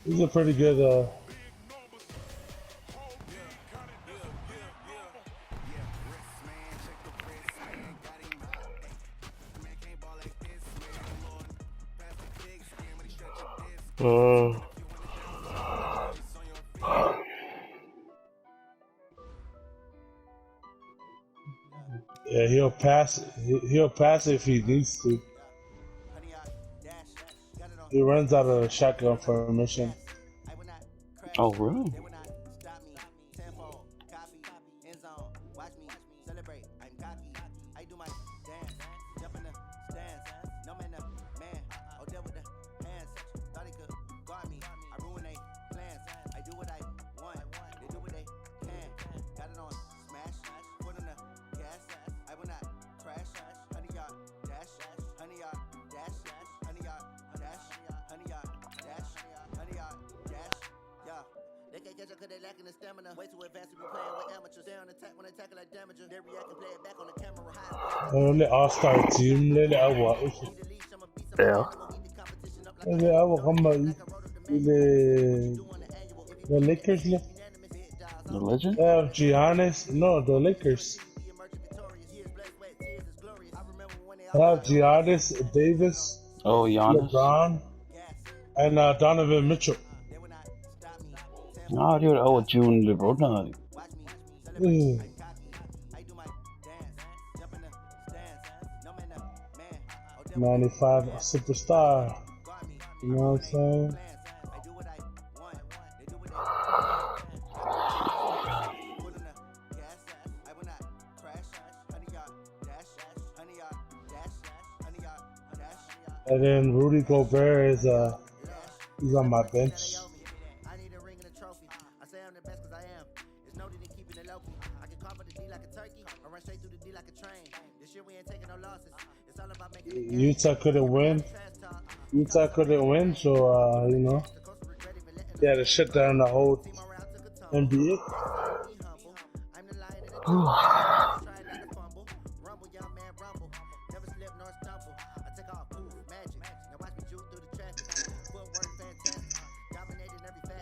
He's a pretty good. Uh, yeah, he'll pass. He'll pass if he needs to. He runs out of shotgun formation. Oh, really? Only all-star team. Lele Awa. Yeah. Lele Awa come the Lakers. The legend? They have Giannis. No, the Lakers. They have Giannis, Davis, Oh, Giannis? LeBron, and Donovan Mitchell. Ah, dude, oh, June the Rona. 95 superstar. You know what I'm saying? And then Rudy Gobert is he's on my bench. Utah couldn't win. Utah couldn't win, so you know they had to shut down the whole NBA.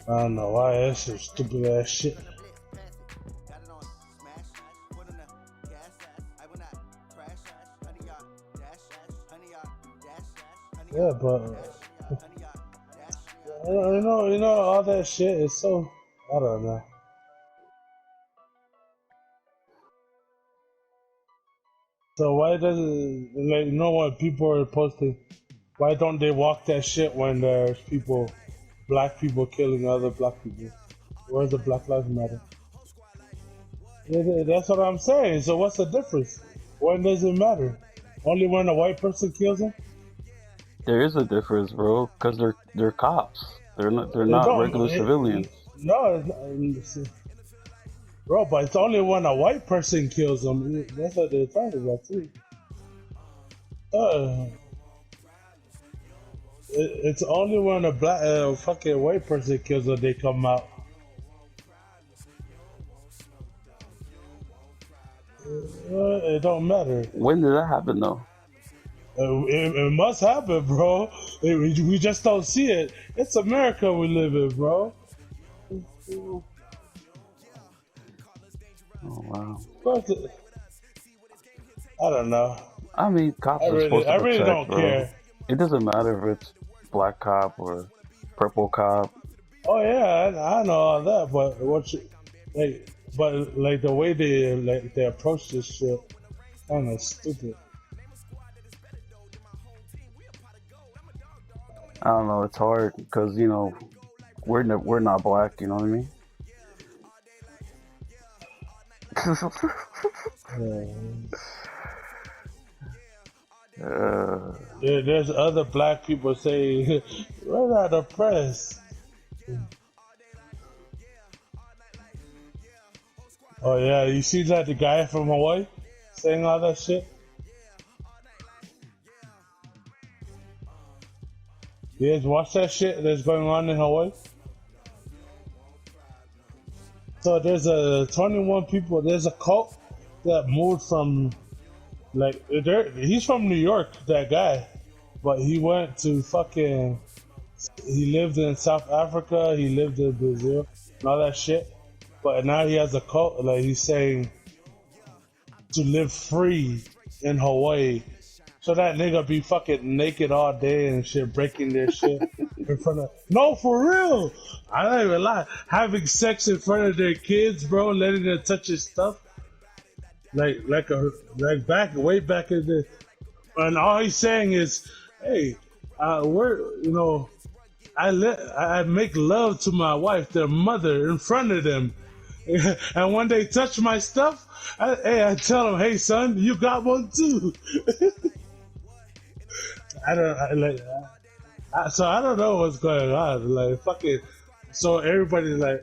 I don't know why that's some stupid ass shit. Yeah, but you know, all that shit is so, I don't know. So why doesn't, like, you know, when people are posting, why don't they walk that shit when there's people, black people killing other black people? Where's the Black Lives Matter? Yeah, that's what I'm saying. So what's the difference? When does it matter? Only when a white person kills them? There is a difference, bro, because they're cops. They're They not don't. regular civilians. No, bro, but it's only when a white person kills them. That's what they're talking about too. It's only when a black fucking white person kills them they come out. It don't matter. When did that happen, though? It must happen, bro. We just don't see it. It's America we live in, bro. Oh, wow. I don't know. I mean, cops are supposed to I protect, really don't bro. care. It doesn't matter if it's black cop or purple cop. Oh yeah, I know all that, but like the way they approach this shit, kind of stupid. I don't know. It's hard because you know we're not black. You know what I mean? There's other black people saying, "We're not oppressed." Oh yeah, you see that the guy from Hawaii saying all that shit? You guys watch that shit that's going on in Hawaii? So there's 21 people. There's a cult that moved from, like, he's from New York, that guy, but he went to fucking He lived in South Africa. He lived in Brazil and all that shit. But now he has a cult. Like he's saying to live free in Hawaii. So that nigga be fucking naked all day and shit, breaking their shit in front of. No, for real. I don't even lie. Having sex in front of their kids, bro, letting them touch his stuff, like back way back in the. And all he's saying is, hey, we're I make love to my wife, their mother, in front of them, and when they touch my stuff, I tell them, hey son, you got one too. I don't I, like. So I don't know what's going on. Like fucking. So everybody's like,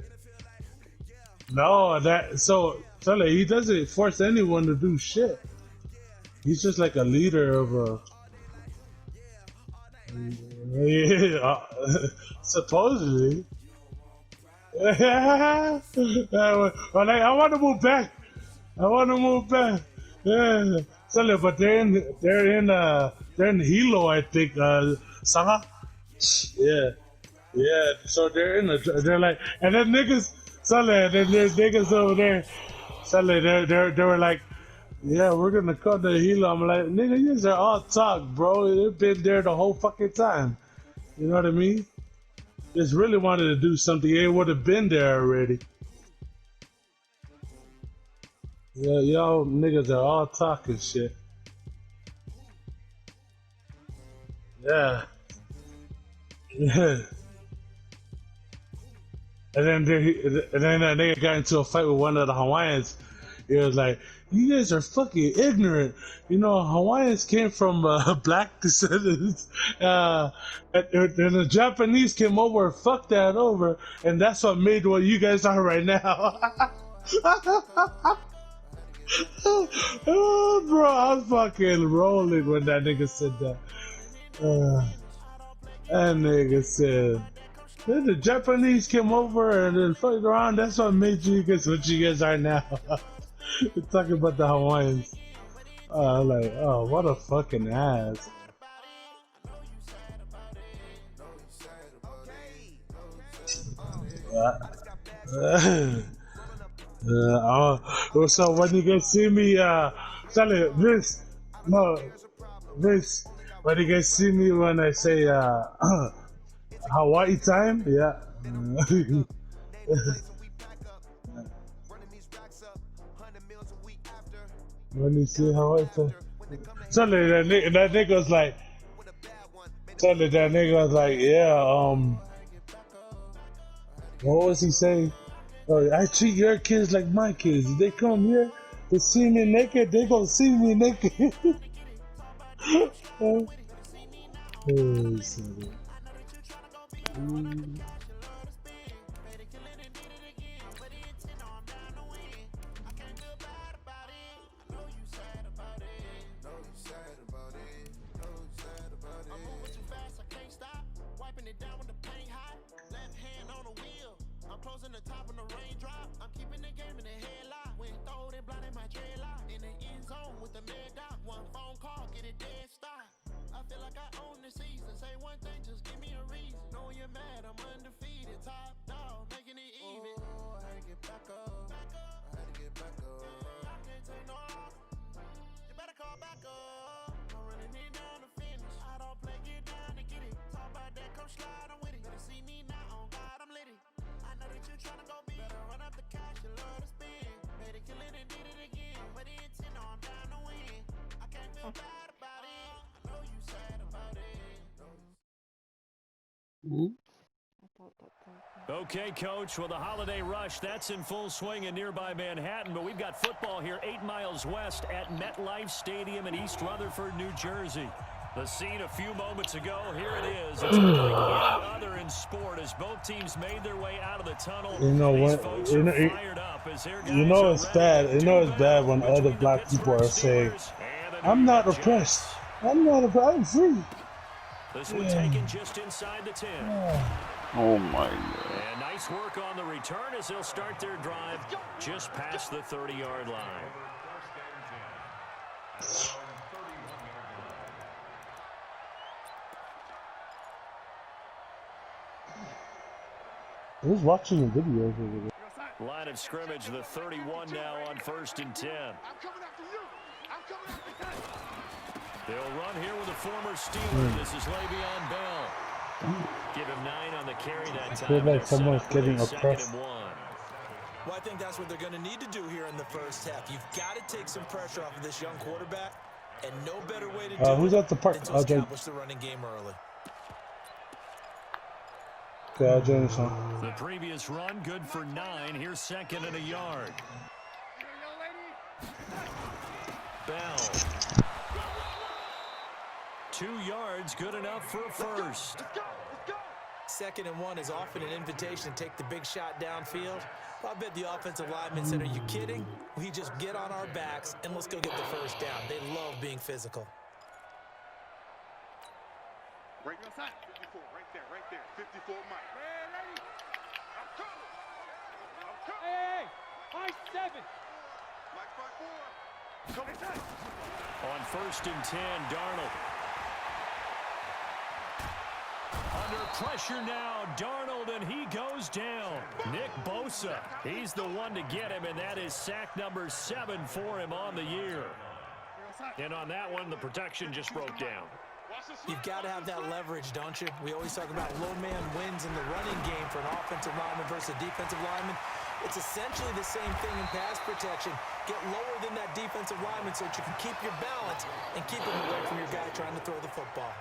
no, that. So like, he doesn't force anyone to do shit. He's just like a leader of a. Yeah, supposedly. But like, I want to move back. I want to move back. Yeah. So, like, but they're in Hilo, I think. Saga. Yeah. Yeah, so they're like, and then niggas, Sully, there's niggas over there, Sully, they were like, yeah, we're gonna cut the Hilo. I'm like, nigga, you guys are all talk, bro. They've been there the whole fucking time. You know what I mean? Just really wanted to do something. They would have been there already. Yeah, y'all niggas are all talking shit. Yeah. Yeah. And then that nigga got into a fight with one of the Hawaiians. He was like, "You guys are fucking ignorant. You know, Hawaiians came from black descendants, and the Japanese came over and fucked that over, and that's what made what you guys are right now." Oh, bro, I was fucking rolling when that nigga said that. That nigga said. Then the Japanese came over and then fucked around. That's what made you guys what you guys are now. We're talking about the Hawaiians. Like, oh, what a fucking ass. So when you guys see me, Charlie, Vince, when you guys see me when I say, Hawaii time, yeah. When you see Hawaii time, suddenly that nigga was like, yeah, what was he saying? Oh, I treat your kids like my kids. If they come here to see me naked, they gonna see me naked. Oh, sorry. Okay, Coach, well, the holiday rush, that's in full swing in nearby Manhattan, but we've got football here 8 miles west at MetLife Stadium in East Rutherford, New Jersey. The scene a few moments ago, here it is. It's unlike any other in sport as both teams made their way out of the tunnel. You know what? You know it's bad. You know it's bad when other black people are saying, "I'm not oppressed. I'm free." This one taken just inside the 10. Oh my God. And nice work on the return as they'll start their drive just past the 30-yard line. Who's watching the videos over there? Line of scrimmage, the 31 now on 1st and 10. They'll run here with a former Steeler. This is Le'Veon Bell. Give him 9 on the carry that time. I feel like someone's getting oppressed. Well, I think that's what they're going to need to do here in the first half. You've got to take some pressure off of this young quarterback, and no better way to do who's it at the park? than to establish the running game early. Okay, I'll join this one. The previous run, good for 9. Here's 2nd and a yard. Bell. 2 yards, good enough for a first. 2nd and 1 is often an invitation to take the big shot downfield. I bet the offensive lineman said, are you kidding? We just get on our backs and let's go get the first down. They love being physical. Right outside. 54, right there. 54, Mike. I'm coming. Hey, 5-7. Mike 5-4. Come inside. On 1st and 10, Darnold. Under pressure now, Darnold, and he goes down. Nick Bosa, he's the one to get him, and that is sack number 7 for him on the year. And on that one, the protection just broke down. You've got to have that leverage, don't you? We always talk about low man wins in the running game for an offensive lineman versus a defensive lineman. It's essentially the same thing in pass protection. Get lower than that defensive lineman so that you can keep your balance and keep him away from your guy trying to throw the football.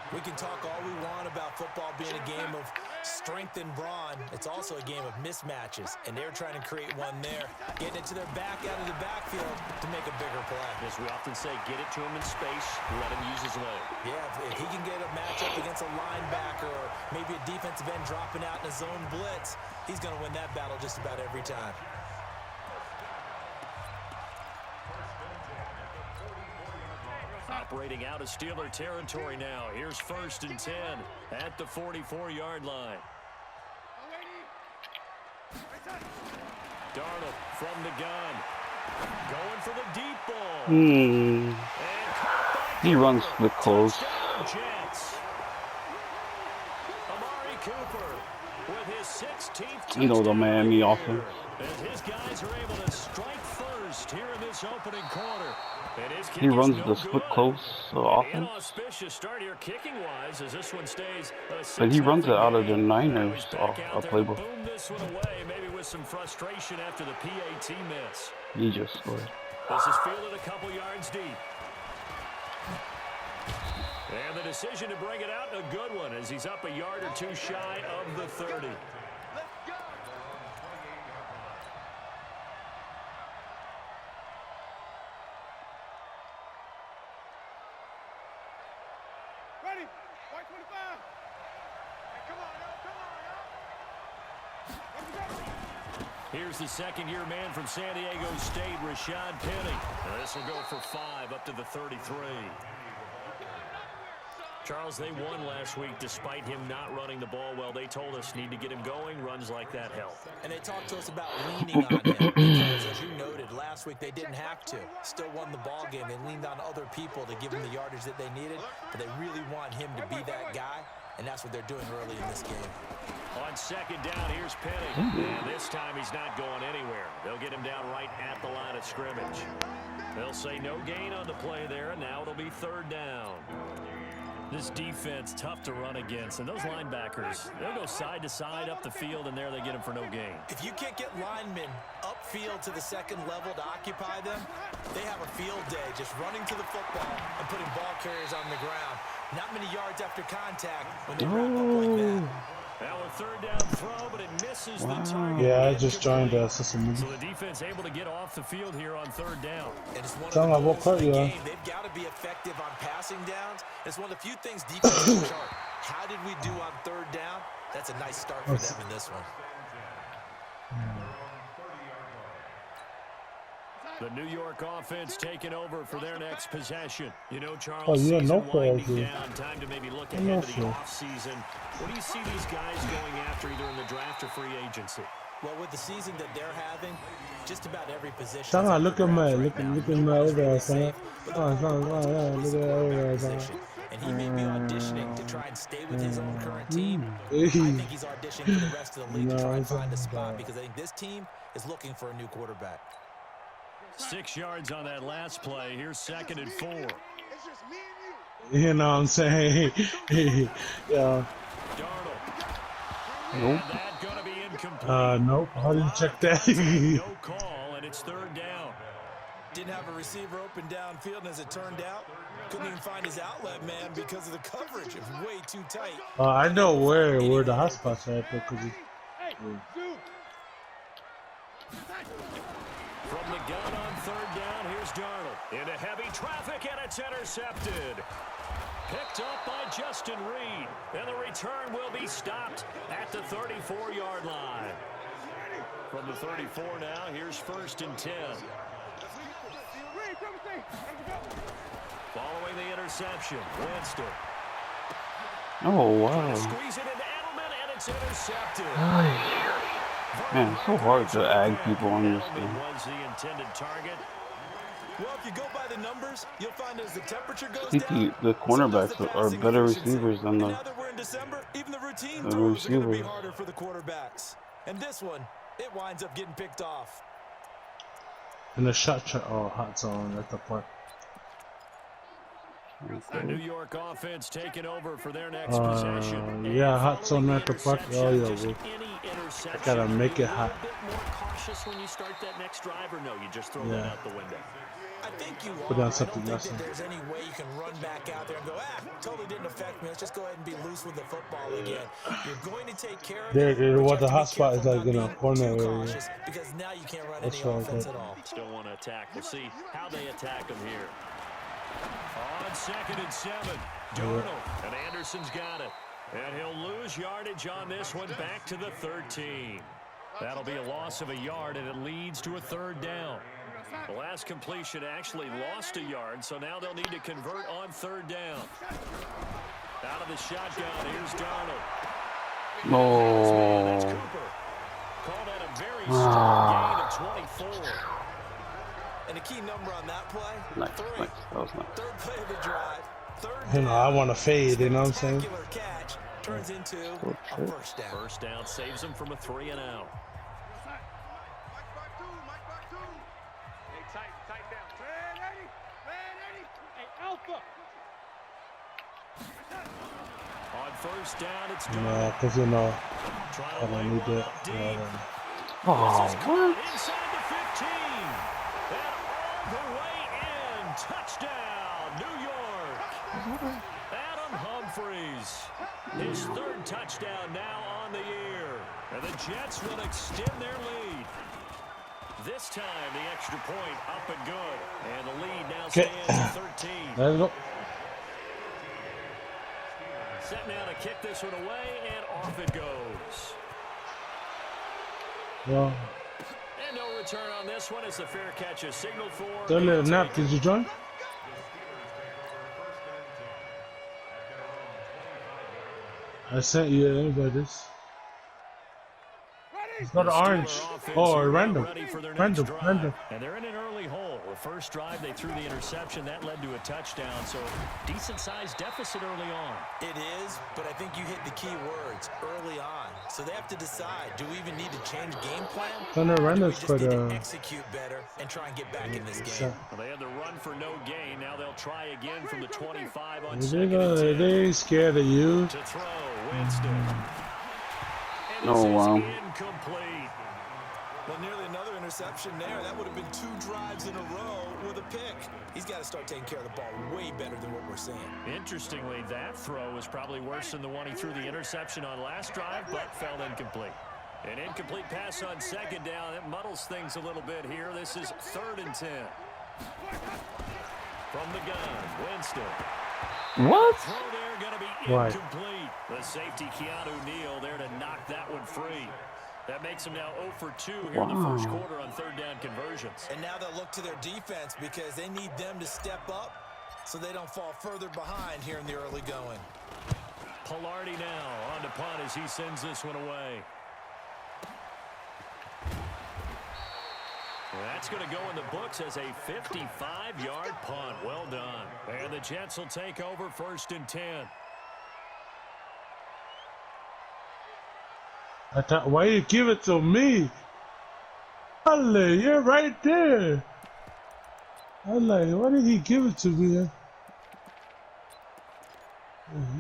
We can talk all we want about football being a game of strength and brawn. It's also a game of mismatches, and they're trying to create one there, getting it to their back out of the backfield to make a bigger play. As we often say, get it to him in space, let him use his leg. Yeah, if he can get a matchup against a linebacker or maybe a defensive end dropping out in a zone blitz, he's going to win that battle just about every time. Operating out of Steeler territory now. Here's 1st and 10 at the 44-yard line. Darnold from the gun. Going for the deep ball. He runs with close. Jets. Amari Cooper with his 16th You know the Miami offense. as his guys are able to strike first here in this opening quarter. He runs the split close offense. Inauspicious start here kicking-wise as this one stays. But he runs it out of the Niners playbook. Boom this one away, maybe with some frustration after the PAT miss. He just scored. This is fielded a couple yards deep. And the decision to bring it out, a good one, as he's up a yard or 2 shy of the 30. Ready? White 25. Hey, come on, Here's the second-year man from San Diego State, Rashad Penny. This will go for 5 up to the 33. Charles, they won last week despite him not running the ball well. They told us need to get him going. Runs like that help. And they talked to us about leaning on him because, as you noted, last week they didn't have to. Still won the ball game. They leaned on other people to give him the yardage that they needed, but they really want him to be that guy, and that's what they're doing early in this game. On second down, here's Penny. And this time he's not going anywhere. They'll get him down right at the line of scrimmage. They'll say no gain on the play there, and now it'll be 3rd down. This defense, tough to run against. And those linebackers, they'll go side to side up the field, and there they get them for no gain. If you can't get linemen upfield to the second level to occupy them, they have a field day just running to the football and putting ball carriers on the ground. Not many yards after contact when they wrap up like that. Now a 3rd down throw, but it misses the target. Yeah, I just joined the system. So the defense able to get off the field here on 3rd down. And it's one of the goals of the game. They've got to be effective on passing downs. It's one of the few things defense can chart. How did we do on 3rd down? That's a nice start for them in this one. The New York offense taking over for their next possession. You know, Charles, yeah, season no winding down, time to maybe look ahead to the offseason. What do you see these guys going after either in the draft or free agency? Well, with the season that they're having, just about every position. Look at my overall, son. Look at my overall, son. and he may be auditioning to try and stay with his own current team. I think he's auditioning for the rest of the league to try and find a spot because I think this team is looking for a new quarterback. 6 yards on that last play. Here's 2nd and 4. It's just me and you. You know what I'm saying? Yeah. Darnold. Nope. And that gonna be incomplete. Nope. How do you check that? No call, and it's 3rd down. Didn't have a receiver open downfield, and as it turned out, couldn't even find his outlet man because of the coverage. It was way too tight. I know where the hot spots are at, because From the gun on 3rd down, here's Darnold. Into heavy traffic, and it's intercepted. Picked up by Justin Reed. And the return will be stopped at the 34-yard line. From the 34 now, here's 1st and 10. Following the interception, Winston. Oh, wow. Squeeze it into Edelman, and it's intercepted. Man, it's so hard to ag people on this thing. Was the intended target. Well, if you go by the numbers, you'll find as the temperature goes The down, cornerbacks are better receivers than the now that we're in December, even the routine throws are going to be receivers. harder for the quarterbacks. And this one, it winds up getting picked off. in the hot zone at the park. The New York offense taking over for their next possession. Yeah, hot zone at the park. Oh yeah, bro. I gotta make it hot. A bit more cautious when you start that next drive, or no? You just throw that out the window. I think you Put are. down I something don't think else. that there's any way you can run back out there and go, totally didn't affect me. Let's just go ahead and be loose with the football again. You're going to take care of it. There, but what you the have hot to be spot is careful like not in a being corner too area. cautious, because now you can't run That's any right, offense that- at all. Still want to attack. We'll see how they attack them here. On 2nd and 7, Darnold, and Anderson's got it. And he'll lose yardage on this one back to the 13. That'll be a loss of a yard, and it leads to a 3rd down. The last completion actually lost a yard, so now they'll need to convert on 3rd down. Out of the shotgun, here's Darnold. That's No. Cooper. Called that a very strong gain of 24. And a key number on that play, Nice, 3. nice. That was nice. 3rd play of the drive. 3rd You know, I down. want to fade. You know what I'm saying? Spectacular catch turns into a shit. 1st down. First down saves them from a 3 and out. Hey, tight down. Man, Eddie. Hey, Alpha. On 1st down, it's Yeah, Darnold. because you know, Trying I to don't lay need one that. up deep. Oh, This is caught inside the 15. And all the way in. Touchdown, New York. Adam Humphries. His 3rd touchdown now on the year. And the Jets will extend their lead. This time, the extra point up and good. And the lead now Okay. stands at 13. Let's go. Set now to kick this one away, and off it goes. Well, And no return on this one as the fair catch is signaled for. third little nap. Did you join? I sent you an invite. This. It's not orange. Oh, random. Random. And they're in an early hole. The first drive, they threw the interception. That led to a touchdown. So, decent-sized deficit early on. It is, but I think you hit the key words early on. So they have to decide, do we even need to change game plan? Thunder Or do we Random's just quite need to execute better and try and get back in this game? Well, they had the run for no gain. Now they'll try again from the 25 on They 2nd and 10. they scared of you. To throw, Winston. And Oh, this is wow. incomplete. Well, nearly another interception there. That would have been 2 drives in a row with a pick. He's got to start taking care of the ball way better than what we're seeing. Interestingly, that throw was probably worse than the one he threw the interception on last drive, but fell incomplete. An incomplete pass on 2nd down. It muddles things a little bit here. This is 3rd and 10. From the gun, Winston. what? Throw there going to be Right. incomplete. The safety, Keanu Neal, there to knock that one free. That makes them now 0 for 2 here in the first Wow. quarter on 3rd down conversions. And now they'll look to their defense because they need them to step up so they don't fall further behind here in the early going. Pilardi now on to punt as he sends this one away. That's going to go in the books as a 55-yard punt. Well done. And the Jets will take over 1st and 10. I thought, why you give it to me? Hello, you're right there. I'm like, why did he give it to me?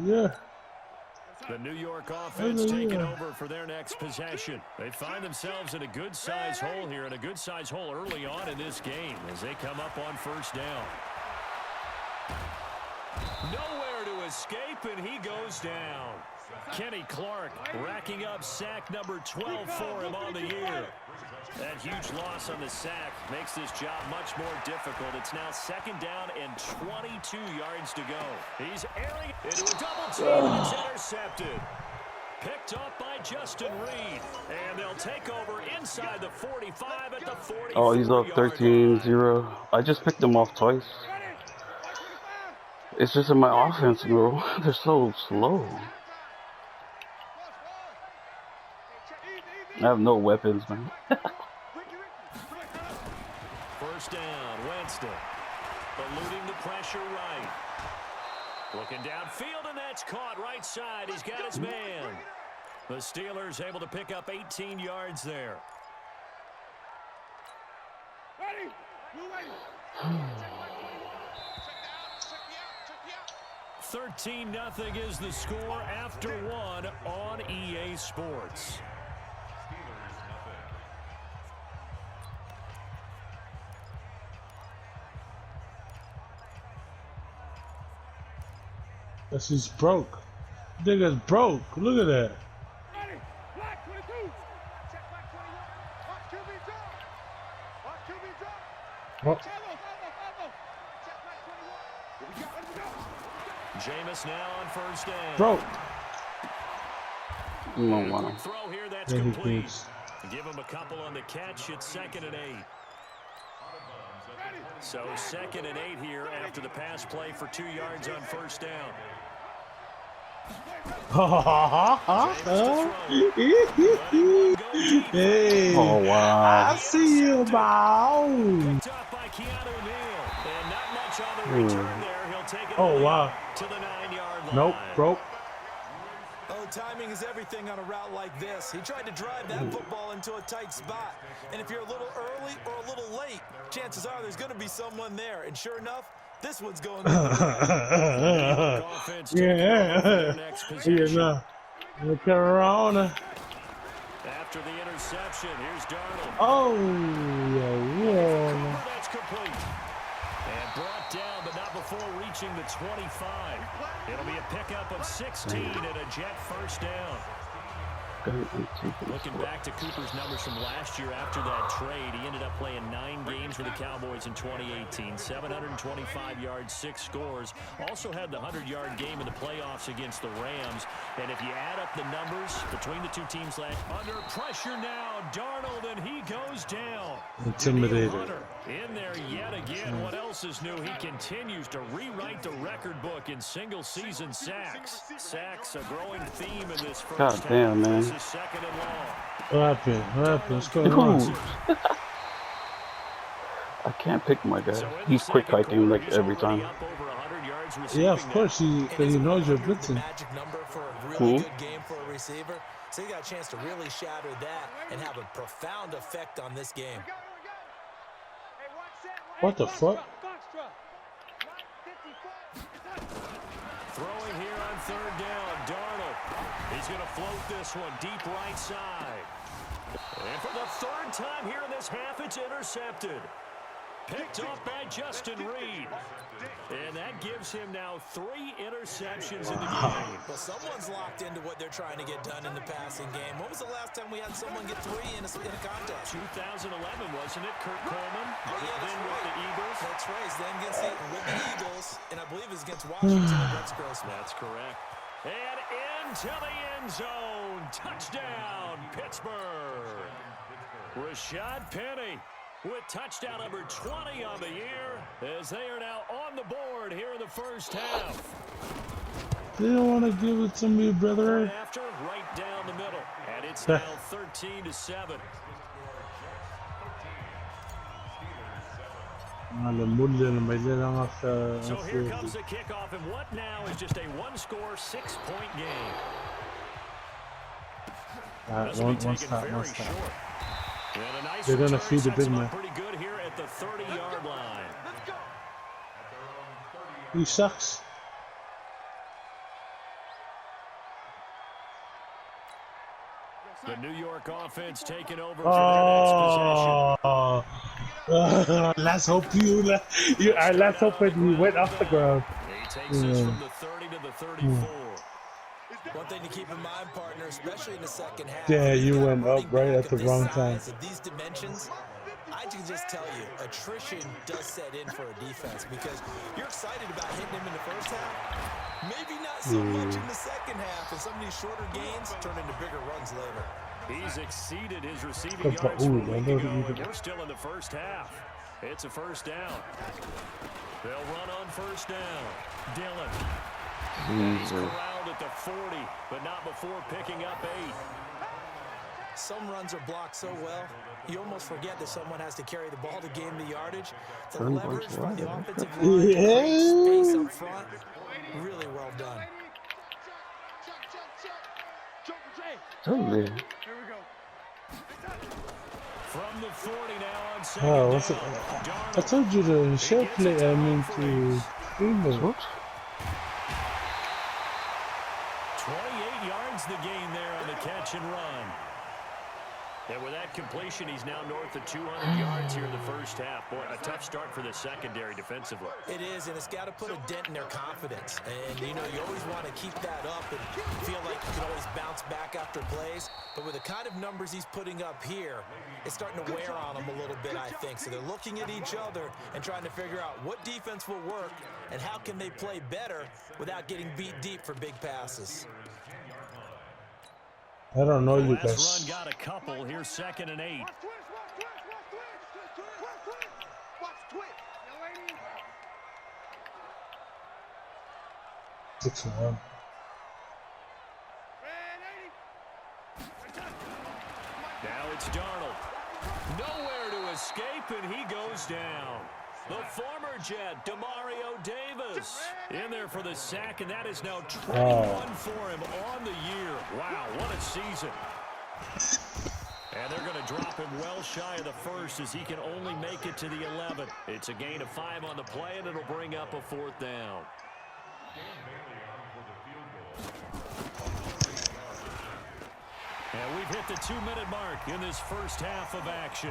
Yeah. The New York offense taking over for their next possession. They find themselves in a good-sized hole here, and a good-sized hole early on in this game as they come up on 1st down. Nowhere to escape, and he goes down. Kenny Clark racking up sack number 12 for him on the year. That huge loss on the sack makes this job much more difficult. It's now 2nd down and 22 yards to go. He's airing into a double team, and it's intercepted. Picked up by Justin Reed, and they'll take over inside the 45 at the 40. Oh, he's up 13-0. I just picked him off twice. It's just in my offense, bro. They're so slow. I have no weapons, man. 1st down, Winston. Eluding the pressure right. Looking downfield, and that's caught right side. He's got his man. The Steelers able to pick up 18 yards there. 13-0 is the score after 1 on EA Sports. That's just broke. Nigga's broke. Look at that. Oh. Jameis now on 1st down. Broke. Throw here, that's complete. Give him a couple on the catch. It's 2nd and 8. So 2nd and 8 here after the pass play for 2 yards on 1st down. Hey, oh, wow. I see you, Bow. Picked up by Keanu Neal. And not much on the return there. He'll take it wow. to the 9-yard line. Nope, broke. Oh, timing is everything on a route like this. He tried to drive that football into a tight spot. And if you're a little early or a little late, chances are there's going to be someone there. And sure enough, this one's going to Yeah. Look at Rona. After the interception, here's Darnold. Oh, yeah. That's complete. And brought down, but not before reaching the 25. It'll be a pickup of 16 and a Jet 1st down. Looking back to Cooper's numbers from last year after that trade, he ended up playing 9 games for the Cowboys in 2018. 725 yards, 6 scores. Also had the 100-yard game in the playoffs against the Rams. And if you add up the numbers between the two teams under pressure now, Darnold, and he goes down. Intimidated. In there yet again. What else is new? He continues to rewrite the record book in single-season sacks. Sacks, a growing theme in this first half. God damn, man. This is 2nd and long. What happened? What's going on? I can't pick my guy. He's quick hiking like every time. Yeah, of course, because he knows you're blitzing. Magic number for a really good game for a receiver. So you got a chance to really shatter that and have a profound effect on this game. What the fuck? Throwing here on 3rd down, Darnold. He's going to float this one deep right side. And for the 3rd time here in this half, it's intercepted. Picked up by Justin Reed. And that gives him now 3 interceptions in the game. Well, someone's locked into what they're trying to get done in the passing game. When was the last time we had someone get 3 in a contest? 2011, wasn't it? Kurt Coleman. Oh, yeah, then with the Eagles. That's right. Then with the Eagles, and I believe it's against Washington and Rex Grossman. That's correct. And into the end zone. Touchdown, Pittsburgh. Rashad Penny with touchdown number 20 on the year as they are now on the board here in the first half. They don't want to give it to me, brother. Right after, right down the middle. And it's now 13-7. Le moule, mais il est dans So here comes the kickoff, and what now is just a one-score, 6-point game. This will be taken very short. And a nice They're going to return feed the sets big him man. up pretty good here at the 30-yard line. He sucks. The New York offense taking over for their next possession. Let's hope let's hope he went off the ground. He takes this from the 30 to the 34. One thing to keep in mind, partner, especially in the second half. Yeah, you went up right at the wrong time. Of these dimensions, I can just tell you, attrition does set in for a defense because you're excited about hitting him in the first half. Maybe not so much in the second half, and some of these shorter gains turn into bigger runs later. He's exceeded his receiving yards from a week ago, and we're still in the first half. It's a first down. They'll run on first down. Dillon. He's corralled at the 40, but not before picking up 8. Some runs are blocked so well, you almost forget that someone has to carry the ball to gain the yardage. The leverage from the offensive line to create space up front, really well done. Totally. Here we go. From the 40 now on second Oh, what's it? down. I told you to share play. I mean to England. 28 yards the gain there on the catch and run. And with that completion, he's now north of 200 yards here in the first half. Boy, a tough start for the secondary defensively. It is, and it's got to put a dent in their confidence. And, you know, you always want to keep that up and feel like you can always bounce back after plays. But with the kind of numbers he's putting up here, it's starting to wear on them a little bit, I think. So they're looking at each other and trying to figure out what defense will work and how can they play better without getting beat deep for big passes. I don't know you Last guys. run got a couple. Here's 2nd and 8. Watch twitch. Young lady. 6-1. Now it's Darnold. Nowhere to escape, and he goes down. The former Jet, Demario Davis, in there for the sack, and that is now 21 for him on the year. Wow, what a season. And they're going to drop him well shy of the first as he can only make it to the 11. It's a gain of 5 on the play, and it'll bring up a 4th down. And we've hit the 2-minute mark in this first half of action.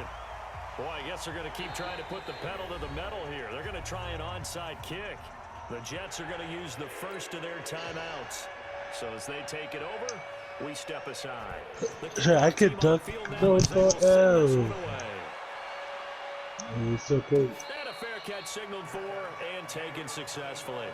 Boy, I guess they're going to keep trying to put the pedal to the metal here. They're going to try an onside kick. The Jets are going to use the first of their timeouts. So as they take it over, we step aside. I could duck. No, it's for He's so cool. And a fair catch signaled for and taken successfully.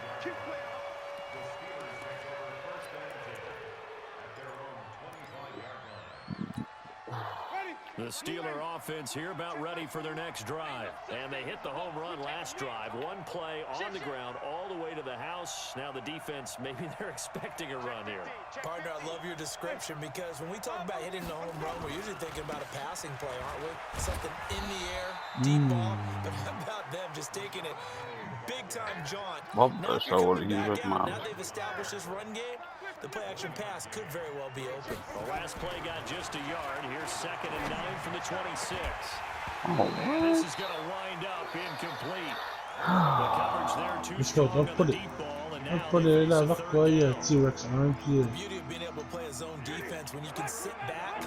The Steeler offense here about ready for their next drive. And they hit the home run last drive. One play on the ground all the way to the house. Now the defense, maybe they're expecting a run here. Partner, I love your description because when we talk about hitting the home run, we're usually thinking about a passing play, aren't we? Something in the air, deep ball. But how about them just taking it big-time jaunt? Well, Now so what do you back with out. mom? Now they've established this run game. The play-action pass could very well be open. The last play got just a yard. Here's 2nd and 9 from the 26. Oh, And this what? is going to wind up incomplete. The coverage there too Let's go. strong Don't on put the it. deep ball. And Don't now put they it face in a that third way. down. T-Rex arm. The beauty of being able to play a zone defense when you can sit back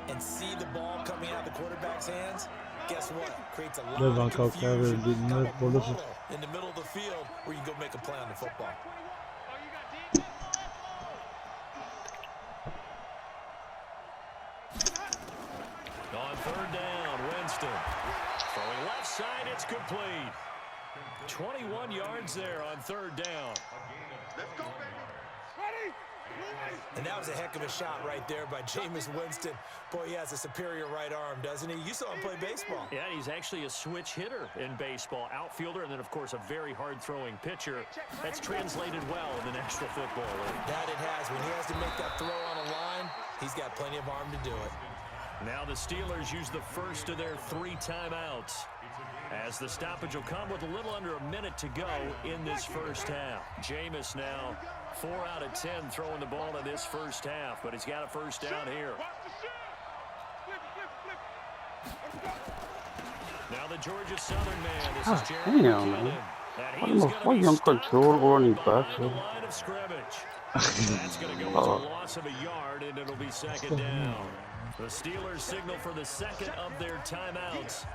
and see the ball coming out of the quarterback's hands. Guess what? Creates a lot Live on of Coke, confusion. Kevin. Didn't Got know a policies. model in the middle of the field where you can go make a play on the football. On 3rd down, Winston. Throwing left side, it's complete. 21 yards there on 3rd down. And that was a heck of a shot right there by Jameis Winston. Boy, he has a superior right arm, doesn't he? You saw him play baseball. Yeah, he's actually a switch hitter in baseball. Outfielder, and then, of course, a very hard-throwing pitcher. That's translated well in the National Football League. That it has. When he has to make that throw on a line, he's got plenty of arm to do it. Now the Steelers use the first of their 3 timeouts, as the stoppage will come with a little under a minute to go in this first half. Jameis now 4 out of 10 throwing the ball in this first half, but he's got a first down here. Now the Georgia Southern man. This is Jerry Damn, what young control running back? Line of scrimmage. That's going to go as a loss of a yard, and it'll be second down. The Steelers signal for the second of their timeouts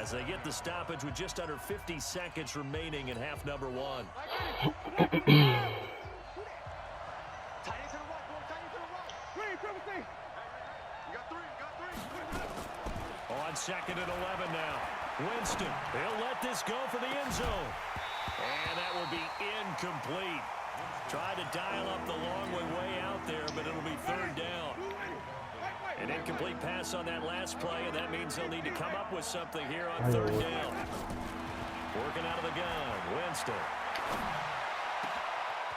as they get the stoppage with just under 50 seconds remaining in half number 1. On second and 11 now. Winston, he'll let this go for the end zone. And that will be incomplete. Tried to dial up the long way out there, but it'll be third down. An incomplete pass on that last play, and that means they'll need to come up with something here on third down. Working out of the gun, Winston.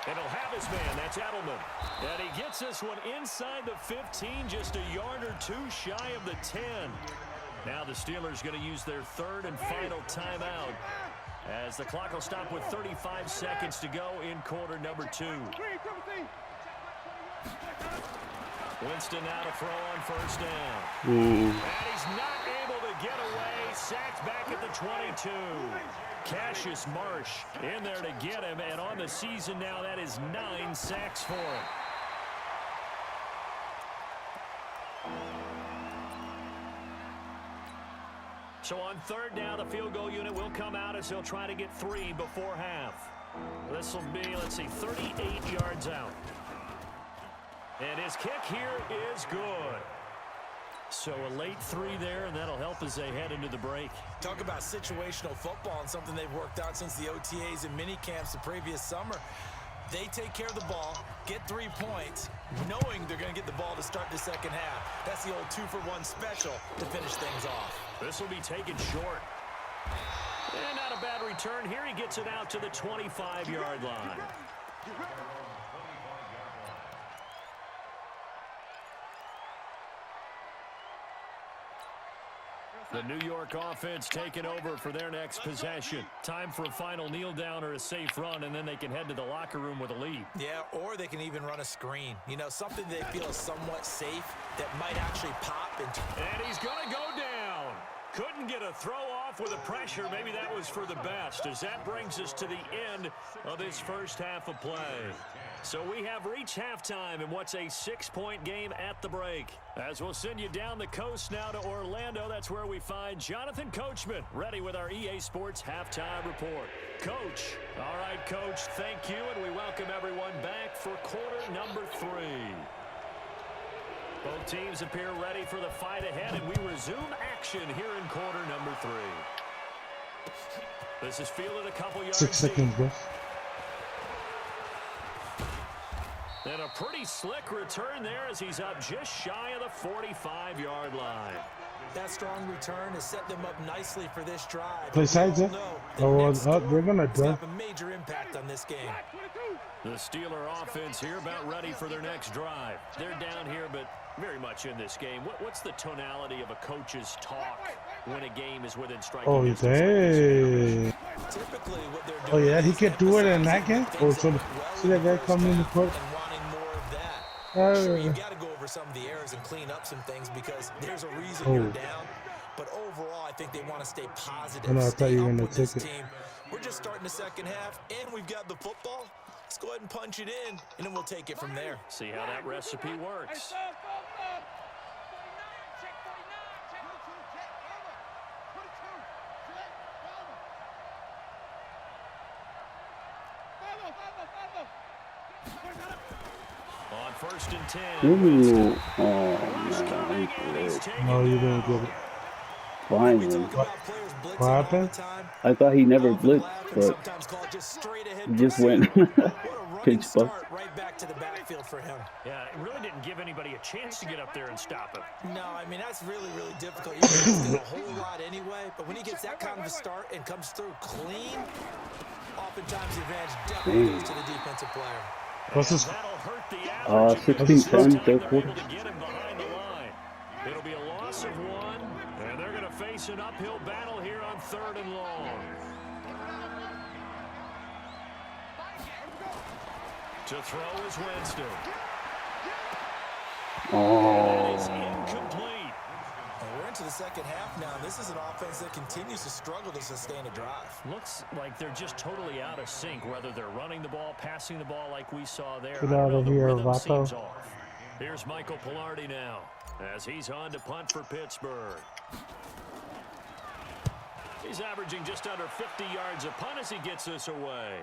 And he'll have his man, that's Edelman. And he gets this one inside the 15, just a yard or 2 shy of the 10. Now the Steelers going to use their third and final timeout, as the clock will stop with 35 seconds to go in quarter number 2. Winston now to throw on first down. And he's not able to get away. Sacked back at the 22. Cassius Marsh in there to get him. And on the season now, that is 9 sacks for him. So on third down, the field goal unit will come out as he'll try to get 3 before half. This will be, let's see, 38 yards out. And his kick here is good. So a late 3 there, and that'll help as they head into the break. Talk about situational football and something they've worked out since the OTAs and mini camps the previous summer. They take care of the ball, get 3 points, knowing they're going to get the ball to start the second half. That's the old 2-for-1 special to finish things off. This will be taken short. And not a bad return. Here he gets it out to the 25-yard line. The New York offense taking over for their next possession. Time for a final kneel down or a safe run, and then they can head to the locker room with a lead. Yeah, or they can even run a screen. You know, something they feel is somewhat safe that might actually pop. And he's going to go down. Couldn't get a throw off with the pressure. Maybe that was for the best, as that brings us to the end of this first half of play. So we have reached halftime in what's a 6-point game at the break. As we'll send you down the coast now to Orlando, that's where we find Jonathan Coachman, ready with our EA Sports Halftime Report. Coach. All right, Coach, thank you, and we welcome everyone back for quarter number 3. Both teams appear ready for the fight ahead, and we resume action here in quarter number 3. This is fielded a couple yards. 6 seconds, bro. And a pretty slick return there as he's up just shy of the 45-yard line. That strong return has set them up nicely for this drive. Play sides, they're gonna have a major impact on this game. The Steeler offense here about ready for their next drive. They're down here, but very much in this game. What's the tonality of a coach's talk when a game is within striking distance? Dang. Typically, what they're Oh doing yeah, he could do it in that game. Oh, so see that guy coming in the court. Sure, you got to go over some of the errors and clean up some things because there's a reason you're down. But overall, I think they want to stay positive. I thought you were gonna take it. We're just starting the second half, and we've got the football. Let's go ahead and punch it in, and then we'll take it from there. See how that recipe works. On first and 10. Ooh, oh man, No, you didn't get it. finally. What happened? I thought he never blitzed, but he just went pitch buck. Right back to the backfield for him. Yeah, it really didn't give anybody a chance to get up there and stop him. No, I mean, that's really, really difficult. You can do a whole lot anyway, but when he gets that kind of a start and comes through clean, oftentimes the advantage definitely goes to the defensive player. What's this? 16-10, third quarter. It'll be a loss loss of 1, and they're going to face an uphill battle here on 3rd and long. To throw is Winston. That is incomplete. And we're into the second half now. This is an offense that continues to struggle to sustain a drive. Looks like they're just totally out of sync, whether they're running the ball, passing the ball like we saw there. Get out of here, Vato. Here's Michael Pilardi now, as he's on to punt for Pittsburgh. He's averaging just under 50 yards a punt as he gets this away.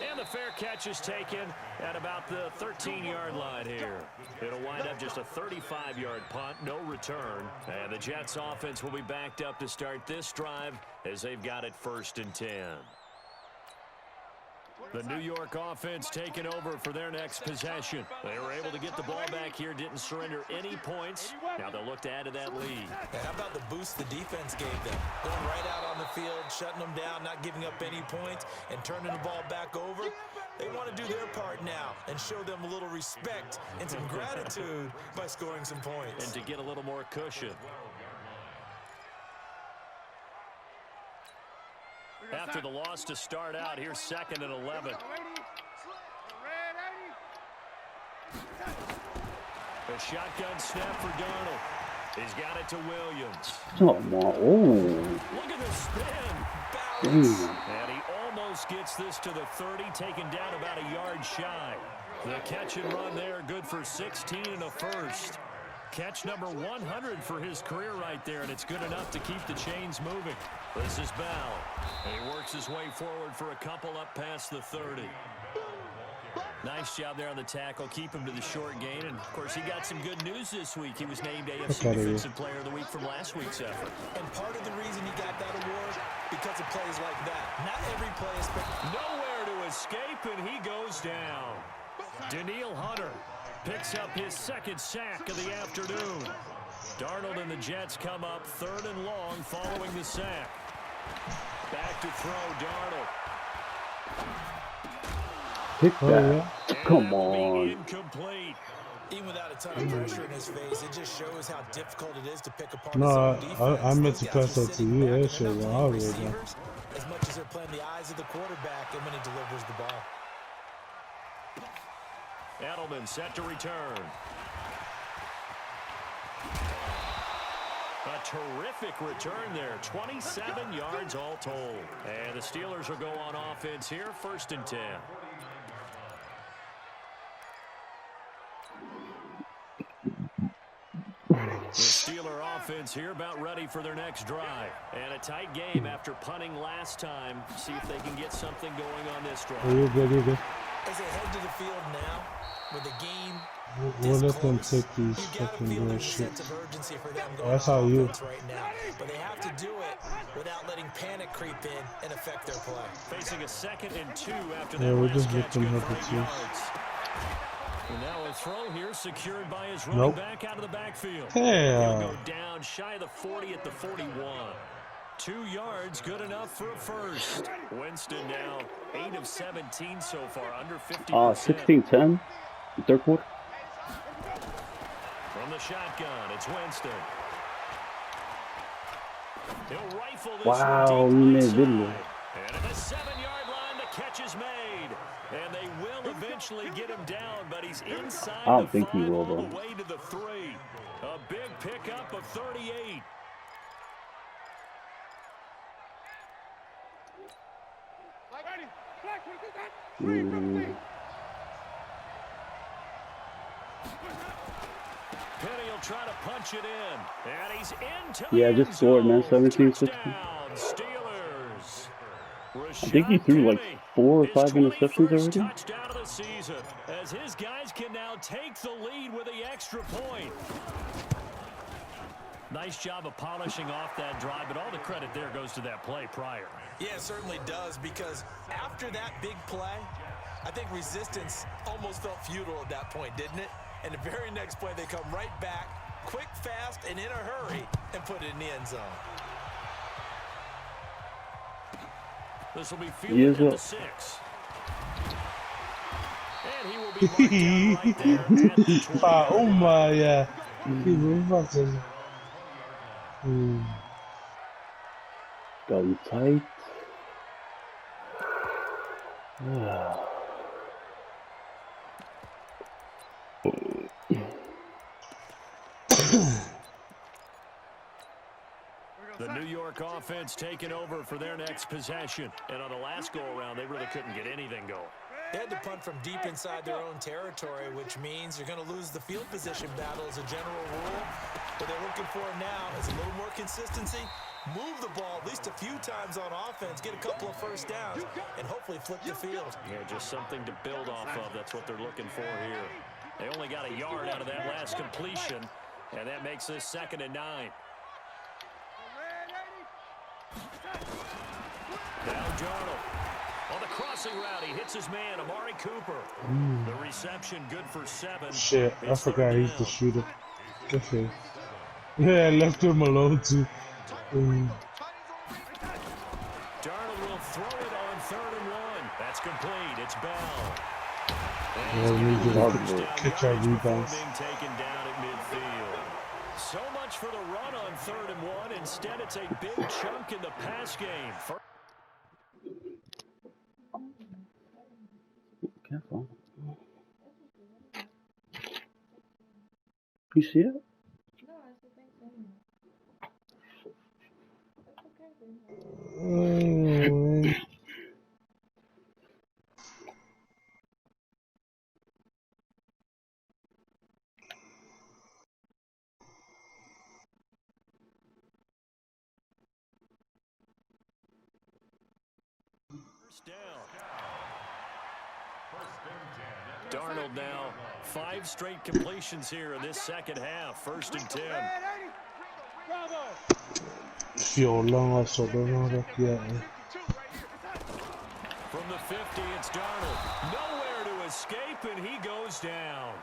And the fair catch is taken at about the 13-yard line here. It'll wind up just a 35-yard punt, no return. And the Jets offense will be backed up to start this drive as they've got it 1st and 10. The New York offense taking over for their next possession. They were able to get the ball back here, didn't surrender any points. Now they'll look to add to that lead. And how about the boost the defense gave them? Going right out on the field, shutting them down, not giving up any points, and turning the ball back over. They want to do their part now and show them a little respect and some gratitude by scoring some points. And to get a little more cushion. After the loss to start out, here's 2nd and 11. A shotgun snap for Darnold. He's got it to Williams. Oh, Look at the spin. damn. And he almost gets this to the 30, taken down about a yard shy. The catch and run there, good for 16 and a first. Catch number 100 for his career right there, and it's good enough to keep the chains moving. This is Bell. And he works his way forward for a couple up past the 30. Nice job there on the tackle. Keep him to the short gain. And, of course, he got some good news this week. He was named AFC Defensive Player of the Week from last week's effort. And part of the reason he got that award, because of plays like that. Not every play is... Nowhere to escape, and he goes down. Daniil Hunter picks up his 2nd sack of the afternoon. Darnold and the Jets come up 3rd and long following the sack. Back to throw, Darnold. Pick that. Come on. Incomplete. Even without a ton of pressure in his face, it just shows how difficult it is to pick apart No, his own defense. I meant to pass that to you. That shit went all the way down. As much as they're playing the eyes of the quarterback and when he delivers the ball. Edelman set to return. A terrific return there. 27 yards all told. And the Steelers will go on offense here, 1st and 10. The Steeler offense here about ready for their next drive. And a tight game after punting last time. See if they can get something going on this drive. You're good. As they head to the field now, with the game We'll let them take these fucking little shit. That's how you. Right now, but they have to do it without letting panic creep in and affect their play. Facing a 2nd and 2 after Yeah, that we'll last just let catch, them good have for it 8 too. yards. And now a throw here secured by his running Nope. back out of the backfield. Damn. He'll go down shy of the 40 at the 41. 2 yards, good enough for a first. Winston now 8 of 17 so far, under 50%. 16-10, 3rd quarter. From the shotgun, it's Winston. He'll rifle this Wow, one you deep made inside. video. And at the 7-yard line, the catch is made. And they will eventually get him down, but he's inside I don't the think he 5 will, all though. the way to the 3. A big pickup of 38. Penny will try to punch it in. And he's into the Yeah, end just scored, man. zone. 17-16. Touchdown, Steelers. I think he threw like 4 or 5 interceptions already. Touchdown of the season, as his guys can now take the lead with the extra point. Nice job of polishing off that drive, but all the credit there goes to that play prior. Yeah, it certainly does, because after that big play, I think resistance almost felt futile at that point, didn't it? And the very next play, they come right back, quick, fast, and in a hurry, and put it in the end zone. This will be fielded at the 6. And he will be marked down right there at the 20. Oh my, yeah. Got him tight. The New York offense taking over for their next possession. And on the last go-around, they really couldn't get anything going. They had to punt from deep inside their own territory, which means you're going to lose the field position battle as a general rule. What they're looking for now is a little more consistency, move the ball at least a few times on offense, get a couple of first downs, and hopefully flip the field. Yeah, just something to build off of. That's what they're looking for here. They only got a yard out of that last completion, and that makes this 2nd and 9. Now Darnold. On the crossing route, he hits his man, Amari Cooper. The reception good for 7. Shit, I forgot he's the shooter. Good for him. Yeah, I left him alone too. Darnold will throw it on 3rd and 1. That's complete. It's Bell. Yeah, we need to catch our rebounds. Being taken down at midfield. So much for the run on 3rd and 1. Instead, it's a big chunk in the pass game. Careful. You see it? Darnold now 5 straight completions here in this 2nd half. 1st and 10. From the 50, it's Darnold. Nowhere to escape, and he goes down.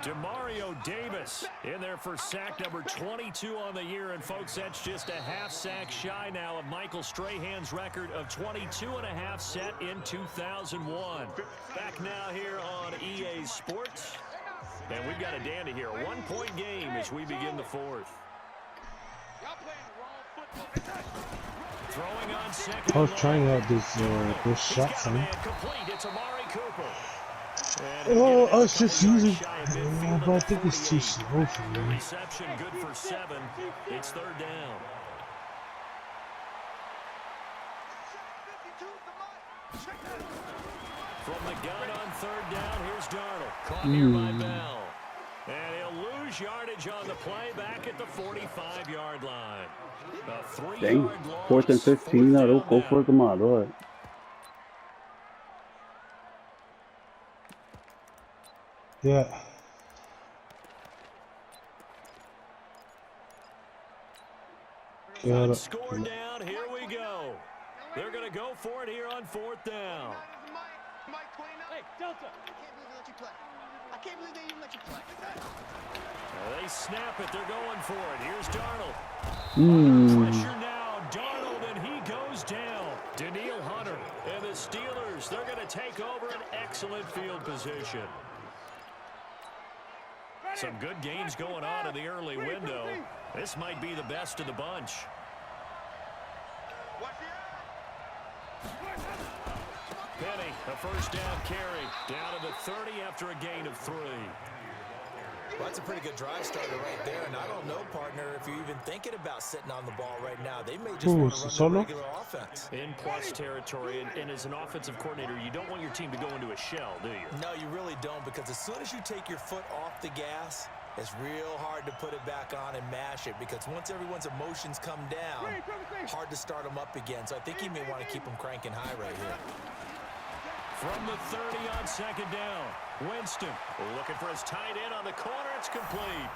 Demario Davis in there for sack number 22 on the year. And, folks, that's just a half sack shy now of Michael Strahan's record of 22.5 set in 2001. Back now here on EA Sports. And we've got a dandy here. A 1-point game as we begin the 4th. Throwing on 2nd. I was trying out this shots on. It's Amari Cooper. Oh, I was just using. But I think it's too slow for me. Reception good for 7. It's 3rd down. From the gun on 3rd down, here's Darnold. Caught here by Bell. And he'll lose yardage on the play back at the 45-yard line. A 3-yard loss. 4th and 15. No, don't go for it. Come on, go ahead. Yeah. Score down. Here we go. They're going to go for it here on 4th down. Hey, Delta. I can't believe they even let you play. They snap it. They're going for it. Here's Darnold. Pressure now. Darnold, and he goes down. Daniil Hunter and the Steelers, they're going to take over an excellent field position. Some good games going on in the early window. This might be the best of the bunch. Penny, a 1st down carry. Down to the 30 after a gain of 3. Well, that's a pretty good drive starter right there, and I don't know, partner, if you're even thinking about sitting on the ball right now. They may just want to run the regular offense. In plus territory, and as an offensive coordinator, you don't want your team to go into a shell, do you? No, you really don't, because as soon as you take your foot off the gas, it's real hard to put it back on and mash it, because once everyone's emotions come down, hard to start them up again. So I think you may want to keep them cranking high right here. From the 30 on 2nd down, Winston looking for his tight end on the corner. It's complete.